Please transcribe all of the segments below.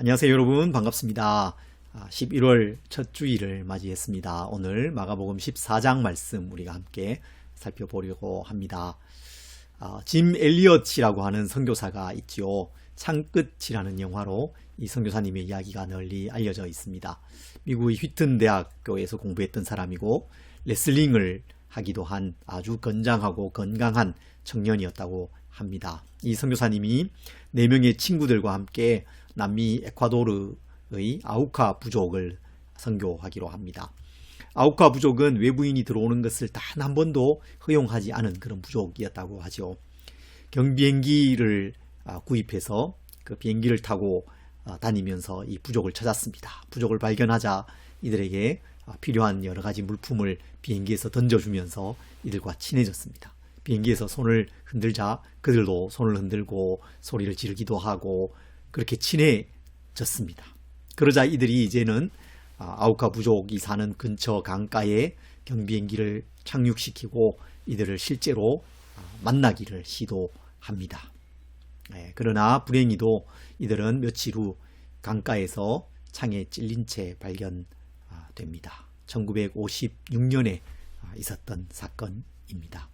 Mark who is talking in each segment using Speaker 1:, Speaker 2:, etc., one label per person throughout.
Speaker 1: 안녕하세요 여러분, 반갑습니다. 11월 첫 주일을 맞이했습니다. 오늘 마가복음 14장 말씀 우리가 함께 살펴보려고 합니다. 짐 엘리엇이라고 하는 선교사가 있죠. 창끝이라는 영화로 이 선교사님의 이야기가 널리 알려져 있습니다. 미국의 휘튼 대학교에서 공부했던 사람이고 레슬링을 하기도 한 아주 건장하고 건강한 청년이었다고 합니다. 이 선교사님이 4명의 친구들과 함께 남미 에콰도르의 아우카 부족을 선교하기로 합니다. 아우카 부족은 외부인이 들어오는 것을 단 한 번도 허용하지 않은 그런 부족이었다고 하죠. 경비행기를 구입해서 그 비행기를 타고 다니면서 이 부족을 찾았습니다. 부족을 발견하자 이들에게 필요한 여러 가지 물품을 비행기에서 던져주면서 이들과 친해졌습니다. 비행기에서 손을 흔들자 그들도 손을 흔들고 소리를 지르기도 하고 그렇게 친해졌습니다. 그러자 이들이 이제는 아우카 부족이 사는 근처 강가에 경비행기를 착륙시키고 이들을 실제로 만나기를 시도합니다. 그러나 불행히도 이들은 며칠 후 강가에서 창에 찔린 채 발견됩니다. 1956년에 있었던 사건입니다.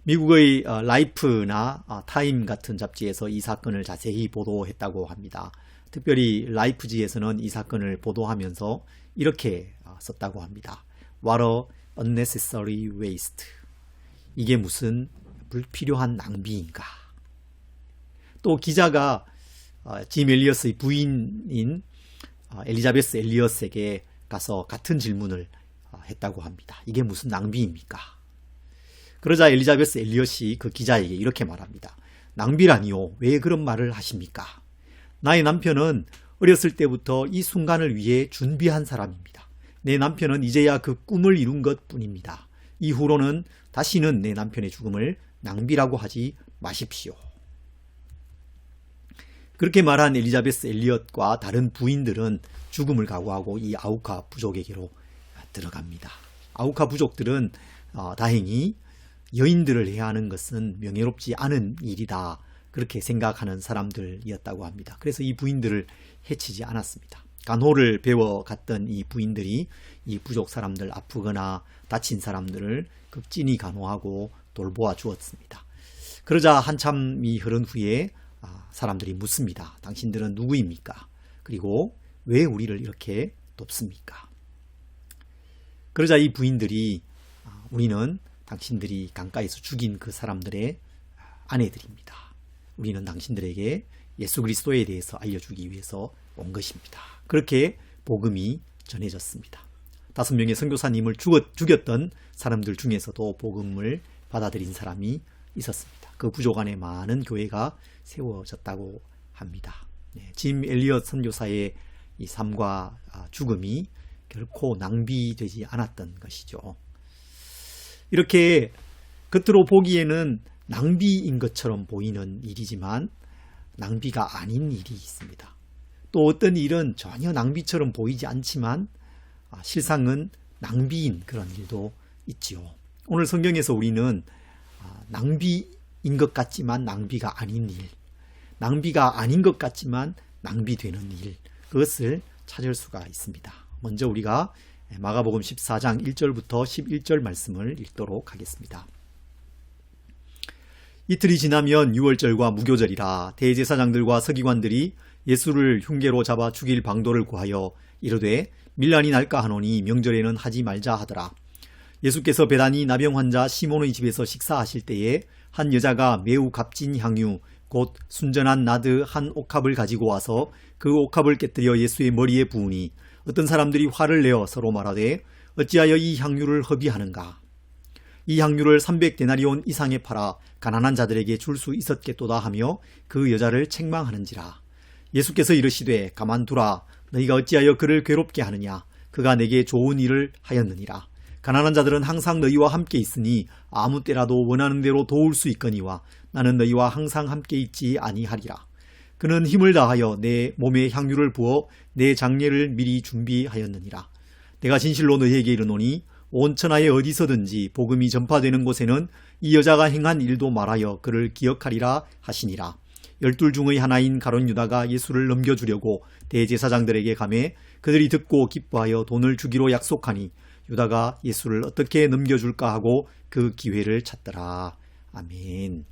Speaker 1: 미국의 라이프나 타임 같은 잡지에서 이 사건을 자세히 보도했다고 합니다. 특별히 라이프지에서는 이 사건을 보도하면서 이렇게 썼다고 합니다. What a unnecessary waste. 이게 무슨 불필요한 낭비인가. 또 기자가 짐 엘리엇의 부인인 엘리자베스 엘리엇에게 가서 같은 질문을 했다고 합니다. 이게 무슨 낭비입니까? 그러자 엘리자베스 엘리엇이 그 기자에게 이렇게 말합니다. 낭비라니요. 왜 그런 말을 하십니까? 나의 남편은 어렸을 때부터 이 순간을 위해 준비한 사람입니다. 내 남편은 이제야 그 꿈을 이룬 것뿐입니다. 이후로는 다시는 내 남편의 죽음을 낭비라고 하지 마십시오. 그렇게 말한 엘리자베스 엘리엇과 다른 부인들은 죽음을 각오하고 이 아우카 부족에게로 들어갑니다. 아우카 부족들은 다행히 여인들을 해야 하는 것은 명예롭지 않은 일이다. 그렇게 생각하는 사람들이었다고 합니다. 그래서 이 부인들을 해치지 않았습니다. 간호를 배워갔던 이 부인들이 이 부족 사람들, 아프거나 다친 사람들을 극진히 간호하고 돌보아 주었습니다. 그러자 한참이 흐른 후에 사람들이 묻습니다. 당신들은 누구입니까? 그리고 왜 우리를 이렇게 돕습니까? 그러자 이 부인들이 우리는 당신들이 강가에서 죽인 그 사람들의 아내들입니다. 우리는 당신들에게 예수 그리스도에 대해서 알려주기 위해서 온 것입니다. 그렇게 복음이 전해졌습니다. 5명의 선교사님을 죽였던 사람들 중에서도 복음을 받아들인 사람이 있었습니다. 그 부족 안에 많은 교회가 세워졌다고 합니다. 짐 엘리엇 선교사의 이 삶과 죽음이 결코 낭비되지 않았던 것이죠. 이렇게 겉으로 보기에는 낭비인 것처럼 보이는 일이지만 낭비가 아닌 일이 있습니다. 또 어떤 일은 전혀 낭비처럼 보이지 않지만 실상은 낭비인 그런 일도 있지요. 오늘 성경에서 우리는 낭비인 것 같지만 낭비가 아닌 일, 낭비가 아닌 것 같지만 낭비되는 일, 그것을 찾을 수가 있습니다. 먼저 우리가 마가복음 14장 1절부터 11절 말씀을 읽도록 하겠습니다. 이틀이 지나면 유월절과 무교절이라 대제사장들과 서기관들이 예수를 흉계로 잡아 죽일 방도를 구하여 이르되 밀란이 날까 하노니 명절에는 하지 말자 하더라. 예수께서 베다니 나병 환자 시몬의 집에서 식사하실 때에 한 여자가 매우 값진 향유 곧 순전한 나드 한 옥합을 가지고 와서 그 옥합을 깨뜨려 예수의 머리에 부으니 어떤 사람들이 화를 내어 서로 말하되 어찌하여 이 향유를 허비하는가? 이 향유를 300데나리온 이상에 팔아 가난한 자들에게 줄 수 있었겠도다 하며 그 여자를 책망하는지라. 예수께서 이르시되 가만두라. 너희가 어찌하여 그를 괴롭게 하느냐? 그가 내게 좋은 일을 하였느니라. 가난한 자들은 항상 너희와 함께 있으니 아무 때라도 원하는 대로 도울 수 있거니와 나는 너희와 항상 함께 있지 아니하리라. 그는 힘을 다하여 내 몸에 향유를 부어 내 장례를 미리 준비하였느니라. 내가 진실로 너희에게 이르노니 온 천하에 어디서든지 복음이 전파되는 곳에는 이 여자가 행한 일도 말하여 그를 기억하리라 하시니라. 12 중의 하나인 가룟 유다가 예수를 넘겨주려고 대제사장들에게 가매 그들이 듣고 기뻐하여 돈을 주기로 약속하니 유다가 예수를 어떻게 넘겨줄까 하고 그 기회를 찾더라. 아멘.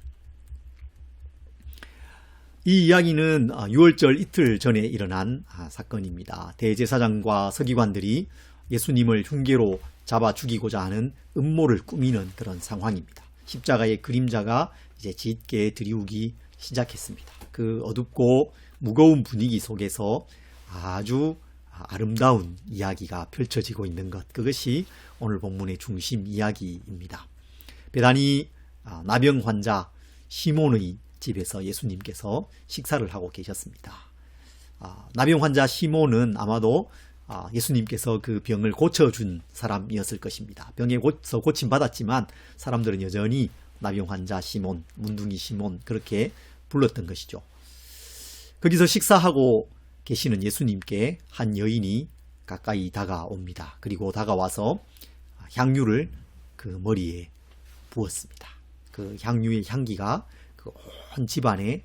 Speaker 1: 이 이야기는 6월절 이틀 전에 일어난 사건입니다. 대제사장과 서기관들이 예수님을 흉계로 잡아 죽이고자 하는 음모를 꾸미는 그런 상황입니다. 십자가의 그림자가 이제 짙게 드리우기 시작했습니다. 그 어둡고 무거운 분위기 속에서 아주 아름다운 이야기가 펼쳐지고 있는 것, 그것이 오늘 본문의 중심 이야기입니다. 베다니 나병 환자 시몬의 집에서 예수님께서 식사를 하고 계셨습니다. 나병 환자 시몬은 아마도 예수님께서 그 병을 고쳐준 사람이었을 것입니다. 병에 고침받았지만 사람들은 여전히 나병 환자 시몬, 문둥이 시몬 그렇게 불렀던 것이죠. 거기서 식사하고 계시는 예수님께 한 여인이 가까이 다가옵니다. 그리고 다가와서 향유를 그 머리에 부었습니다. 그 향유의 향기가 그 온 집안에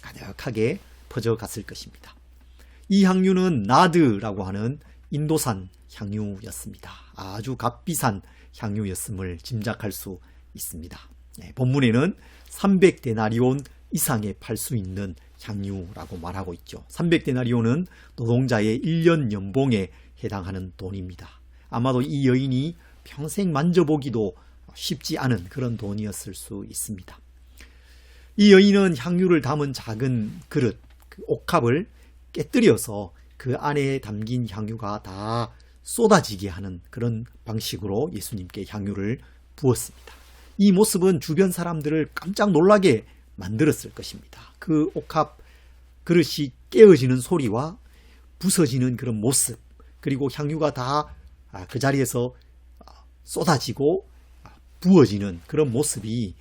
Speaker 1: 가득하게 퍼져갔을 것입니다. 이 향유는 나드라고 하는 인도산 향유였습니다. 아주 값비싼 향유였음을 짐작할 수 있습니다. 본문에는 300데나리온 이상에 팔 수 있는 향유라고 말하고 있죠. 300데나리온은 노동자의 1년 연봉에 해당하는 돈입니다. 아마도 이 여인이 평생 만져보기도 쉽지 않은 그런 돈이었을 수 있습니다. 이 여인은 향유를 담은 작은 그릇, 그 옥합을 깨뜨려서 그 안에 담긴 향유가 다 쏟아지게 하는 그런 방식으로 예수님께 향유를 부었습니다. 이 모습은 주변 사람들을 깜짝 놀라게 만들었을 것입니다. 그 옥합 그릇이 깨어지는 소리와 부서지는 그런 모습, 그리고 향유가 다 그 자리에서 쏟아지고 부어지는 그런 모습이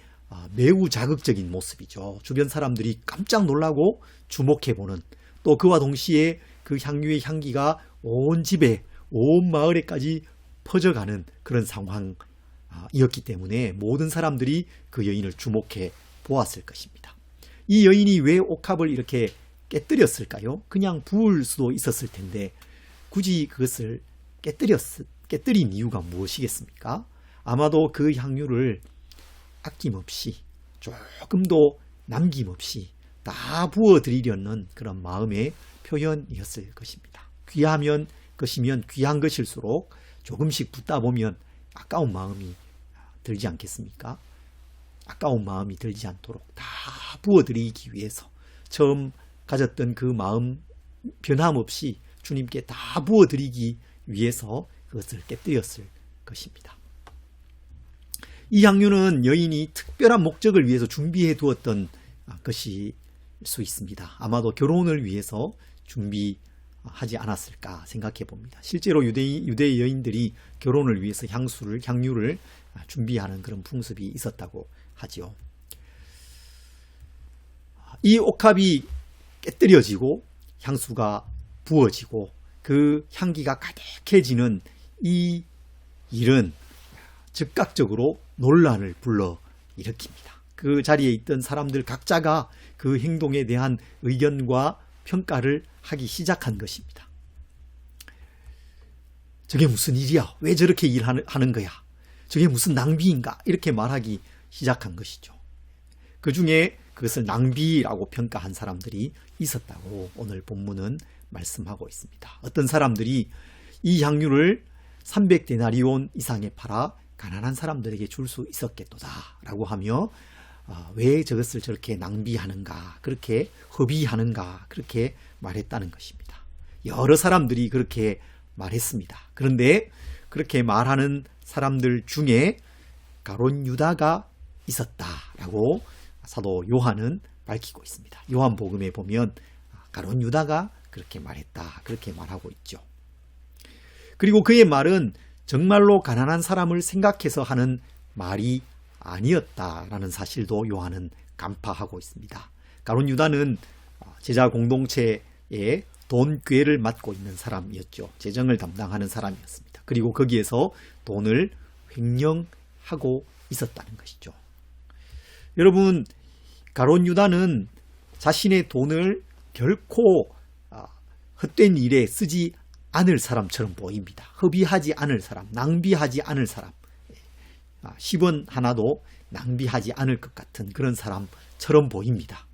Speaker 1: 매우 자극적인 모습이죠. 주변 사람들이 깜짝 놀라고 주목해보는, 또 그와 동시에 그 향유의 향기가 온 집에, 온 마을에까지 퍼져가는 그런 상황이었기 때문에 모든 사람들이 그 여인을 주목해 보았을 것입니다. 이 여인이 왜 옥합을 이렇게 깨뜨렸을까요? 그냥 부을 수도 있었을 텐데 굳이 그것을 깨뜨린 이유가 무엇이겠습니까? 아마도 그 향유를 아낌없이, 조금도 남김없이 다 부어드리려는 그런 마음의 표현이었을 것입니다. 귀하면 것이면 귀한 것일수록 조금씩 붓다 보면 아까운 마음이 들지 않겠습니까? 아까운 마음이 들지 않도록 다 부어드리기 위해서 처음 가졌던 그 마음 변함없이 주님께 다 부어드리기 위해서 그것을 깨뜨렸을 것입니다. 이 향유는 여인이 특별한 목적을 위해서 준비해 두었던 것일 수 있습니다. 아마도 결혼을 위해서 준비하지 않았을까 생각해 봅니다. 실제로 유대 여인들이 결혼을 위해서 향유를 준비하는 그런 풍습이 있었다고 하지요. 이 옥합이 깨뜨려지고 향수가 부어지고 그 향기가 가득해지는 이 일은 즉각적으로 논란을 불러일으킵니다. 그 자리에 있던 사람들 각자가 그 행동에 대한 의견과 평가를 하기 시작한 것입니다. 저게 무슨 일이야? 왜 저렇게 일하는 거야? 저게 무슨 낭비인가? 이렇게 말하기 시작한 것이죠. 그 중에 그것을 낭비라고 평가한 사람들이 있었다고 오늘 본문은 말씀하고 있습니다. 어떤 사람들이 이 향유를 300데나리온 이상에 팔아 가난한 사람들에게 줄 수 있었겠도다 라고 하며 왜 저것을 저렇게 낭비하는가, 그렇게 허비하는가, 그렇게 말했다는 것입니다. 여러 사람들이 그렇게 말했습니다. 그런데 그렇게 말하는 사람들 중에 가룟 유다가 있었다라고 사도 요한은 밝히고 있습니다. 요한복음에 보면 가룟 유다가 그렇게 말했다, 그렇게 말하고 있죠. 그리고 그의 말은 정말로 가난한 사람을 생각해서 하는 말이 아니었다라는 사실도 요한은 간파하고 있습니다. 가룟 유다는 제자 공동체의 돈괴를 맡고 있는 사람이었죠. 재정을 담당하는 사람이었습니다. 그리고 거기에서 돈을 횡령하고 있었다는 것이죠. 여러분, 가룟 유다는 자신의 돈을 결코 헛된 일에 쓰지 않을 사람처럼 보입니다. 허비하지 않을 사람, 낭비하지 않을 사람, 10원 하나도 낭비하지 않을 것 같은 그런 사람처럼 보입니다.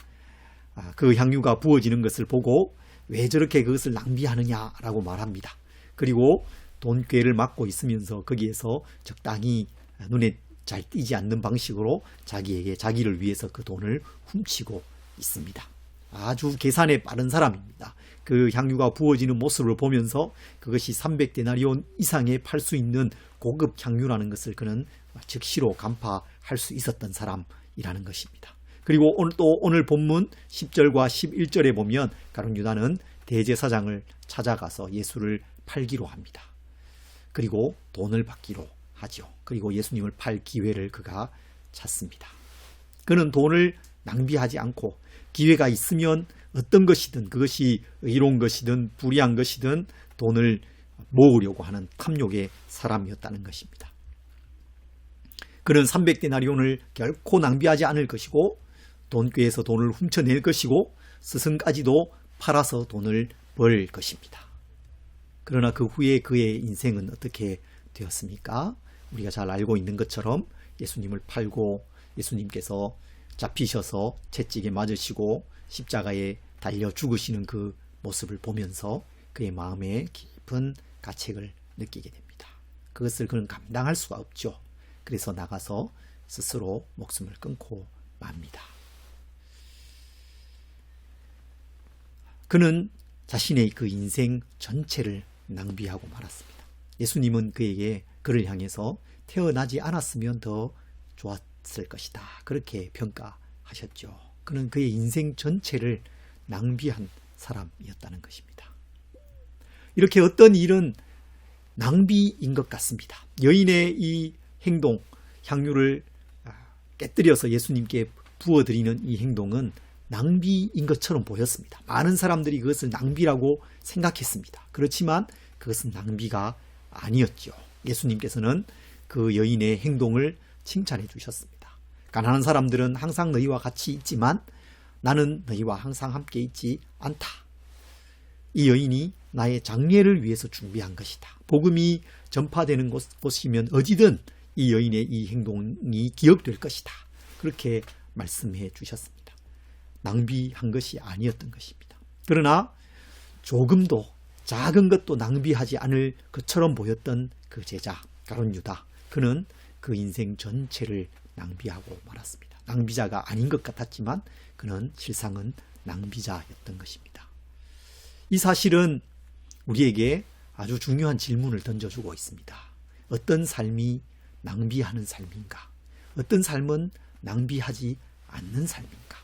Speaker 1: 그 향유가 부어지는 것을 보고 왜 저렇게 그것을 낭비하느냐라고 말합니다. 그리고 돈꾀를 맡고 있으면서 거기에서 적당히 눈에 잘 띄지 않는 방식으로 자기를 위해서 그 돈을 훔치고 있습니다. 아주 계산에 빠른 사람입니다. 그 향유가 부어지는 모습을 보면서 그것이 300데나리온 이상에 팔 수 있는 고급 향유라는 것을 그는 즉시로 간파할 수 있었던 사람이라는 것입니다. 그리고 오늘 본문 10절과 11절에 보면 가룟 유다는 대제사장을 찾아가서 예수를 팔기로 합니다. 그리고 돈을 받기로 하죠. 그리고 예수님을 팔 기회를 그가 찾습니다. 그는 돈을 낭비하지 않고 기회가 있으면 어떤 것이든 그것이 의로운 것이든 불의한 것이든 돈을 모으려고 하는 탐욕의 사람이었다는 것입니다. 그는 300데나리온을 결코 낭비하지 않을 것이고 돈꾀에서 돈을 훔쳐낼 것이고 스승까지도 팔아서 돈을 벌 것입니다. 그러나 그 후에 그의 인생은 어떻게 되었습니까? 우리가 잘 알고 있는 것처럼 예수님을 팔고 예수님께서 잡히셔서 채찍에 맞으시고 십자가에 달려 죽으시는 그 모습을 보면서 그의 마음에 깊은 가책을 느끼게 됩니다. 그것을 그는 감당할 수가 없죠. 그래서 나가서 스스로 목숨을 끊고 맙니다. 그는 자신의 그 인생 전체를 낭비하고 말았습니다. 예수님은 그를 향해서 태어나지 않았으면 더 좋았을 것이다. 그렇게 평가하셨죠. 그는 그의 인생 전체를 낭비한 사람이었다는 것입니다. 이렇게 어떤 일은 낭비인 것 같습니다. 여인의 이 행동, 향유를 깨뜨려서 예수님께 부어드리는 이 행동은 낭비인 것처럼 보였습니다. 많은 사람들이 그것을 낭비라고 생각했습니다. 그렇지만 그것은 낭비가 아니었죠. 예수님께서는 그 여인의 행동을 칭찬해 주셨습니다. 가난한 사람들은 항상 너희와 같이 있지만 나는 너희와 항상 함께 있지 않다. 이 여인이 나의 장례를 위해서 준비한 것이다. 복음이 전파되는 곳이면 어디든 이 여인의 이 행동이 기억될 것이다. 그렇게 말씀해 주셨습니다. 낭비한 것이 아니었던 것입니다. 그러나 조금도 작은 것도 낭비하지 않을 것처럼 보였던 그 제자 가룟 유다, 그는 그 인생 전체를 낭비하고 말았습니다. 낭비자가 아닌 것 같았지만 그는 실상은 낭비자였던 것입니다. 이 사실은 우리에게 아주 중요한 질문을 던져주고 있습니다. 어떤 삶이 낭비하는 삶인가? 어떤 삶은 낭비하지 않는 삶인가?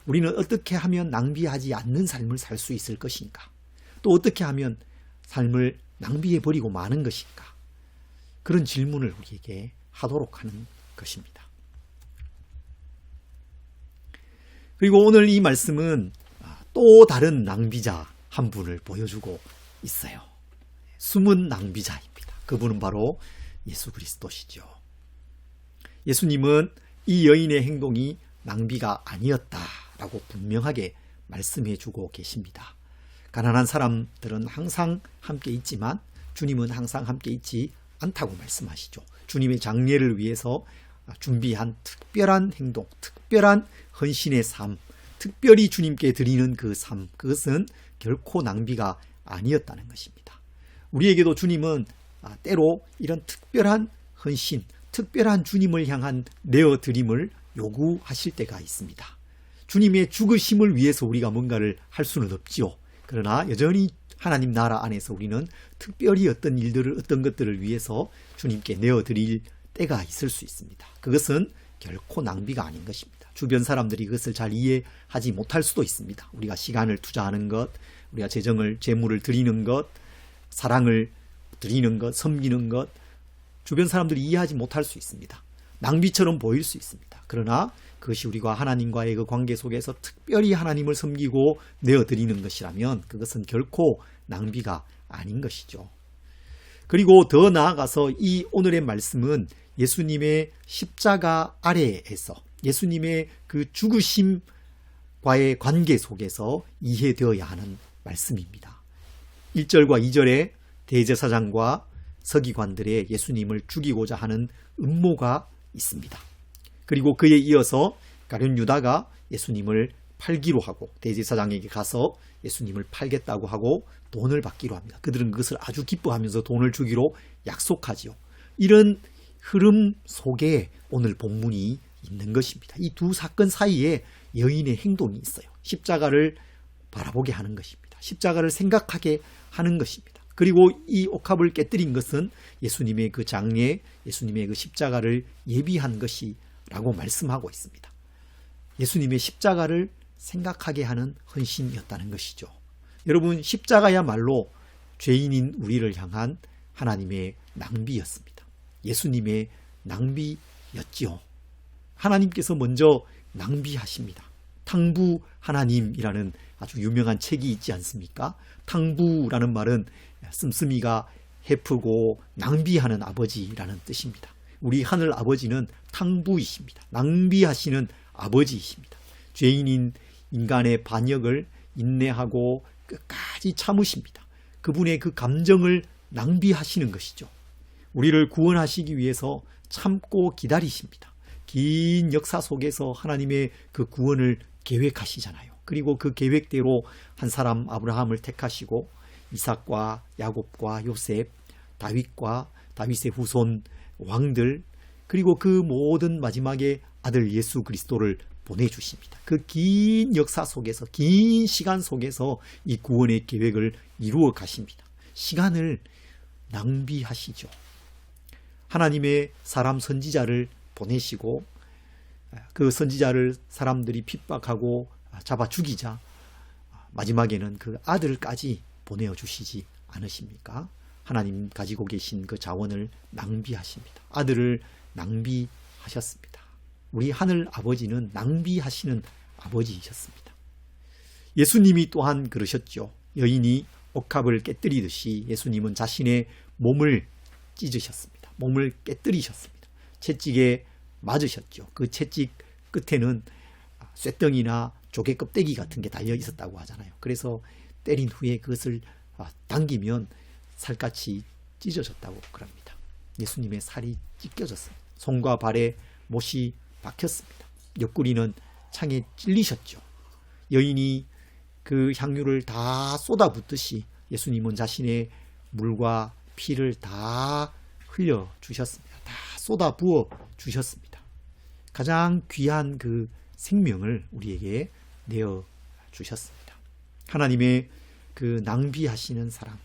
Speaker 1: 우리는 어떻게 하면 낭비하지 않는 삶을 살 수 있을 것인가? 또 어떻게 하면 삶을 낭비해버리고 마는 것인가? 그런 질문을 우리에게 하도록 하는 것입니다. 그리고 오늘 이 말씀은 또 다른 낭비자 한 분을 보여주고 있어요. 숨은 낭비자입니다. 그분은 바로 예수 그리스도시죠. 예수님은 이 여인의 행동이 낭비가 아니었다라고 분명하게 말씀해 주고 계십니다. 가난한 사람들은 항상 함께 있지만 주님은 항상 함께 있지 않다고 말씀하시죠. 주님의 장례를 위해서 준비한 특별한 행동, 특별한 헌신의 삶, 특별히 주님께 드리는 그 삶, 그것은 결코 낭비가 아니었다는 것입니다. 우리에게도 주님은 때로 이런 특별한 헌신, 특별한 주님을 향한 내어드림을 요구하실 때가 있습니다. 주님의 죽으심을 위해서 우리가 뭔가를 할 수는 없지요. 그러나 여전히 하나님 나라 안에서 우리는 특별히 어떤 일들을, 어떤 것들을 위해서 주님께 내어드릴 때가 있을 수 있습니다. 그것은 결코 낭비가 아닌 것입니다. 주변 사람들이 그것을 잘 이해하지 못할 수도 있습니다. 우리가 시간을 투자하는 것, 우리가 재물을 드리는 것, 사랑을 드리는 것, 섬기는 것, 주변 사람들이 이해하지 못할 수 있습니다. 낭비처럼 보일 수 있습니다. 그러나 그것이 우리가 하나님과의 그 관계 속에서 특별히 하나님을 섬기고 내어드리는 것이라면 그것은 결코 낭비가 아닌 것이죠. 그리고 더 나아가서 이 오늘의 말씀은 예수님의 십자가 아래에서 예수님의 그 죽으심 하나님과의 관계 속에서 이해되어야 하는 말씀입니다. 1절과 2절에 대제사장과 서기관들의 예수님을 죽이고자 하는 음모가 있습니다. 그리고 그에 이어서 가룟 유다가 예수님을 팔기로 하고 대제사장에게 가서 예수님을 팔겠다고 하고 돈을 받기로 합니다. 그들은 그것을 아주 기뻐하면서 돈을 주기로 약속하지요. 이런 흐름 속에 오늘 본문이 있는 것입니다. 이 두 사건 사이에 여인의 행동이 있어요. 십자가를 바라보게 하는 것입니다. 십자가를 생각하게 하는 것입니다. 그리고 이 옥합을 깨뜨린 것은 예수님의 그 장례, 예수님의 그 십자가를 예비한 것이라고 말씀하고 있습니다. 예수님의 십자가를 생각하게 하는 헌신이었다는 것이죠. 여러분, 십자가야말로 죄인인 우리를 향한 하나님의 낭비였습니다. 예수님의 낭비였지요. 하나님께서 먼저 낭비하십니다. 탕부 하나님이라는 아주 유명한 책이 있지 않습니까? 탕부라는 말은 씀씀이가 헤프고 낭비하는 아버지라는 뜻입니다. 우리 하늘 아버지는 탕부이십니다. 낭비하시는 아버지이십니다. 죄인인 인간의 반역을 인내하고 끝까지 참으십니다. 그분의 그 감정을 낭비하시는 것이죠. 우리를 구원하시기 위해서 참고 기다리십니다. 긴 역사 속에서 하나님의 그 구원을 계획하시잖아요. 그리고 그 계획대로 한 사람 아브라함을 택하시고 이삭과 야곱과 요셉, 다윗과 다윗의 후손 왕들, 그리고 그 모든 마지막에 아들 예수 그리스도를 보내주십니다. 그 긴 역사 속에서, 긴 시간 속에서 이 구원의 계획을 이루어 가십니다. 시간을 낭비하시죠. 하나님의 사람 선지자를 보내시고 그 선지자를 사람들이 핍박하고 잡아 죽이자 마지막에는 그 아들까지 보내주시지 않으십니까? 하나님 가지고 계신 그 자원을 낭비하십니다. 아들을 낭비하셨습니다. 우리 하늘 아버지는 낭비하시는 아버지이셨습니다. 예수님이 또한 그러셨죠. 여인이 옥합을 깨뜨리듯이 예수님은 자신의 몸을 찢으셨습니다. 몸을 깨뜨리셨습니다. 채찍에 맞으셨죠. 그 채찍 끝에는 쇠덩이나 조개 껍데기 같은 게 달려 있었다고 하잖아요. 그래서 때린 후에 그것을 당기면 살갗이 찢어졌다고 그럽니다. 예수님의 살이 찢겨졌습니다. 손과 발에 못이 박혔습니다. 옆구리는 창에 찔리셨죠. 여인이 그 향유를 다 쏟아붓듯이 예수님은 자신의 물과 피를 다 흘려주셨습니다. 다 쏟아부어 주셨습니다. 가장 귀한 그 생명을 우리에게 내어주셨습니다. 하나님의 그 낭비하시는 사랑,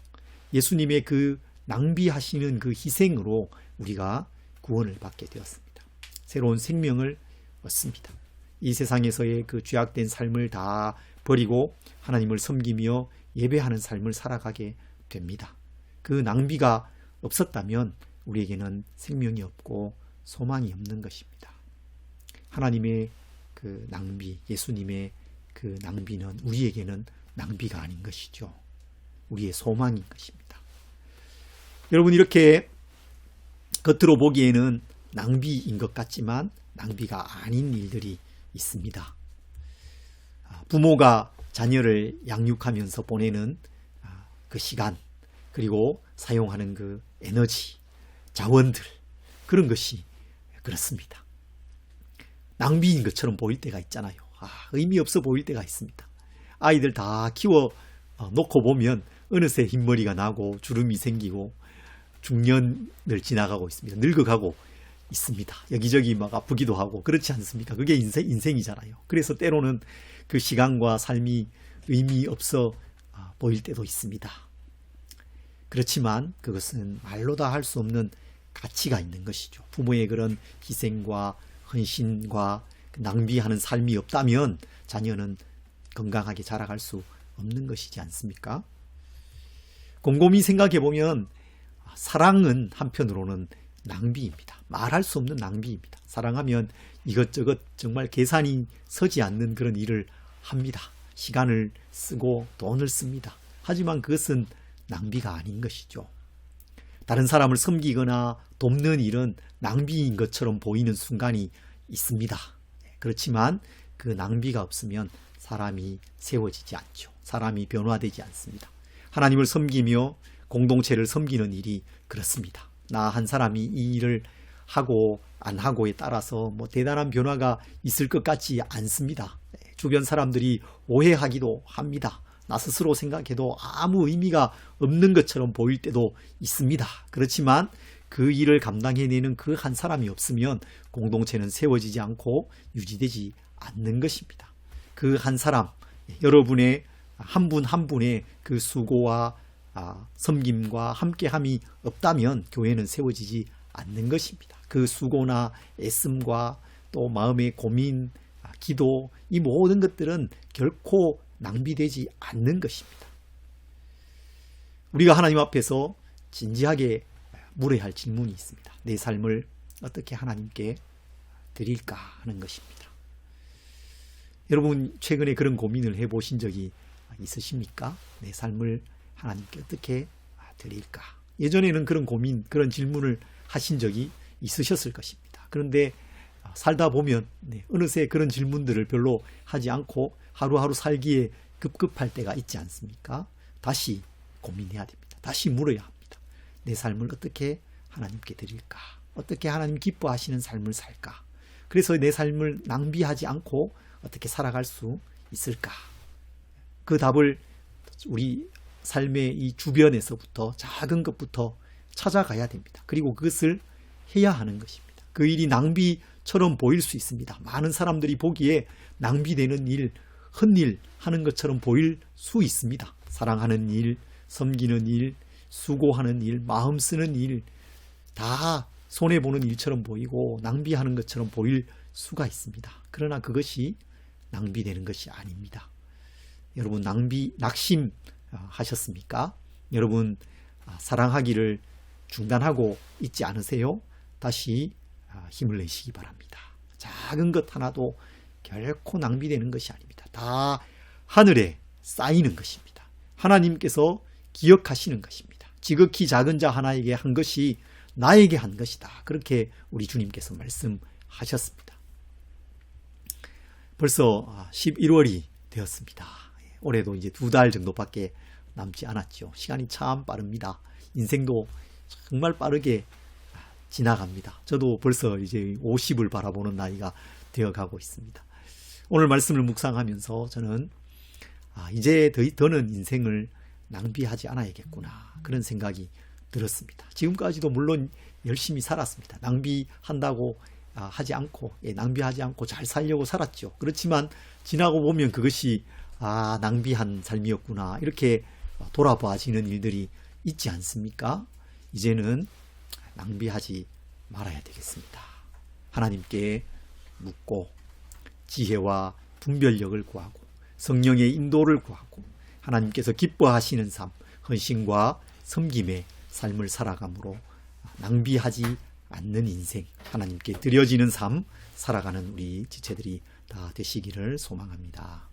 Speaker 1: 예수님의 그 낭비하시는 그 희생으로 우리가 구원을 받게 되었습니다. 새로운 생명을 얻습니다. 이 세상에서의 그 죄악된 삶을 다 버리고 하나님을 섬기며 예배하는 삶을 살아가게 됩니다. 그 낭비가 없었다면 우리에게는 생명이 없고 소망이 없는 것입니다. 하나님의 그 낭비, 예수님의 그 낭비는 우리에게는 낭비가 아닌 것이죠. 우리의 소망인 것입니다. 여러분, 이렇게 겉으로 보기에는 낭비인 것 같지만 낭비가 아닌 일들이 있습니다. 부모가 자녀를 양육하면서 보내는 그 시간, 그리고 사용하는 그 에너지, 자원들, 그런 것이 그렇습니다. 낭비인 것처럼 보일 때가 있잖아요. 의미 없어 보일 때가 있습니다. 아이들 다 키워 놓고 보면 어느새 흰머리가 나고 주름이 생기고 중년을 지나가고 있습니다. 늙어가고 있습니다. 여기저기 막 아프기도 하고 그렇지 않습니까? 그게 인생이잖아요. 그래서 때로는 그 시간과 삶이 의미 없어 보일 때도 있습니다. 그렇지만 그것은 말로 다 할 수 없는 가치가 있는 것이죠. 부모의 그런 희생과 헌신과 낭비하는 삶이 없다면 자녀는 건강하게 자라갈 수 없는 것이지 않습니까? 곰곰이 생각해 보면 사랑은 한편으로는 낭비입니다. 말할 수 없는 낭비입니다. 사랑하면 이것저것 정말 계산이 서지 않는 그런 일을 합니다. 시간을 쓰고 돈을 씁니다. 하지만 그것은 낭비가 아닌 것이죠. 다른 사람을 섬기거나 돕는 일은 낭비인 것처럼 보이는 순간이 있습니다. 그렇지만 그 낭비가 없으면 사람이 세워지지 않죠. 사람이 변화되지 않습니다. 하나님을 섬기며 공동체를 섬기는 일이 그렇습니다. 나 한 사람이 이 일을 하고 안 하고에 따라서 뭐 대단한 변화가 있을 것 같지 않습니다. 주변 사람들이 오해하기도 합니다. 나 스스로 생각해도 아무 의미가 없는 것처럼 보일 때도 있습니다. 그렇지만 그 일을 감당해내는 그 한 사람이 없으면 공동체는 세워지지 않고 유지되지 않는 것입니다. 그 한 사람, 여러분의 한 분 한 분의 그 수고와 섬김과 함께함이 없다면 교회는 세워지지 않는 것입니다. 그 수고나 애씀과 또 마음의 고민, 기도, 이 모든 것들은 결코 낭비되지 않는 것입니다. 우리가 하나님 앞에서 진지하게 물어야 할 질문이 있습니다. 내 삶을 어떻게 하나님께 드릴까 하는 것입니다. 여러분 최근에 그런 고민을 해보신 적이 있으십니까? 내 삶을 하나님께 어떻게 드릴까? 예전에는 그런 고민, 그런 질문을 하신 적이 있으셨을 것입니다. 그런데 살다 보면 어느새 그런 질문들을 별로 하지 않고 하루하루 살기에 급급할 때가 있지 않습니까? 다시 고민해야 됩니다. 다시 물어야 합니다. 내 삶을 어떻게 하나님께 드릴까? 어떻게 하나님 기뻐하시는 삶을 살까? 그래서 내 삶을 낭비하지 않고 어떻게 살아갈 수 있을까? 그 답을 우리 삶의 이 주변에서부터 작은 것부터 찾아가야 됩니다. 그리고 그것을 해야 하는 것입니다. 그 일이 낭비처럼 보일 수 있습니다. 많은 사람들이 보기에 낭비되는 일, 헛일 하는 것처럼 보일 수 있습니다. 사랑하는 일, 섬기는 일, 수고하는 일, 마음 쓰는 일, 다 손해보는 일처럼 보이고 낭비하는 것처럼 보일 수가 있습니다. 그러나 그것이 낭비되는 것이 아닙니다. 여러분 낙심하셨습니까? 여러분 사랑하기를 중단하고 있지 않으세요? 다시 힘을 내시기 바랍니다. 작은 것 하나도 결코 낭비되는 것이 아닙니다. 다 하늘에 쌓이는 것입니다. 하나님께서 기억하시는 것입니다. 지극히 작은 자 하나에게 한 것이 나에게 한 것이다. 그렇게 우리 주님께서 말씀하셨습니다. 벌써 11월이 되었습니다. 올해도 이제 2달 정도밖에 남지 않았죠. 시간이 참 빠릅니다. 인생도 정말 빠르게 지나갑니다. 저도 벌써 이제 50을 바라보는 나이가 되어가고 있습니다. 오늘 말씀을 묵상하면서 저는 이제 더는 인생을 낭비하지 않아야겠구나 그런 생각이 들었습니다. 지금까지도 물론 열심히 살았습니다. 낭비한다고 하지 않고 낭비하지 않고 잘 살려고 살았죠. 그렇지만 지나고 보면 그것이 낭비한 삶이었구나 이렇게 돌아봐지는 일들이 있지 않습니까? 이제는 낭비하지 말아야 되겠습니다. 하나님께 묻고 지혜와 분별력을 구하고 성령의 인도를 구하고 하나님께서 기뻐하시는 삶, 헌신과 섬김의 삶을 살아감으로 낭비하지 않는 인생, 하나님께 드려지는 삶 살아가는 우리 지체들이 다 되시기를 소망합니다.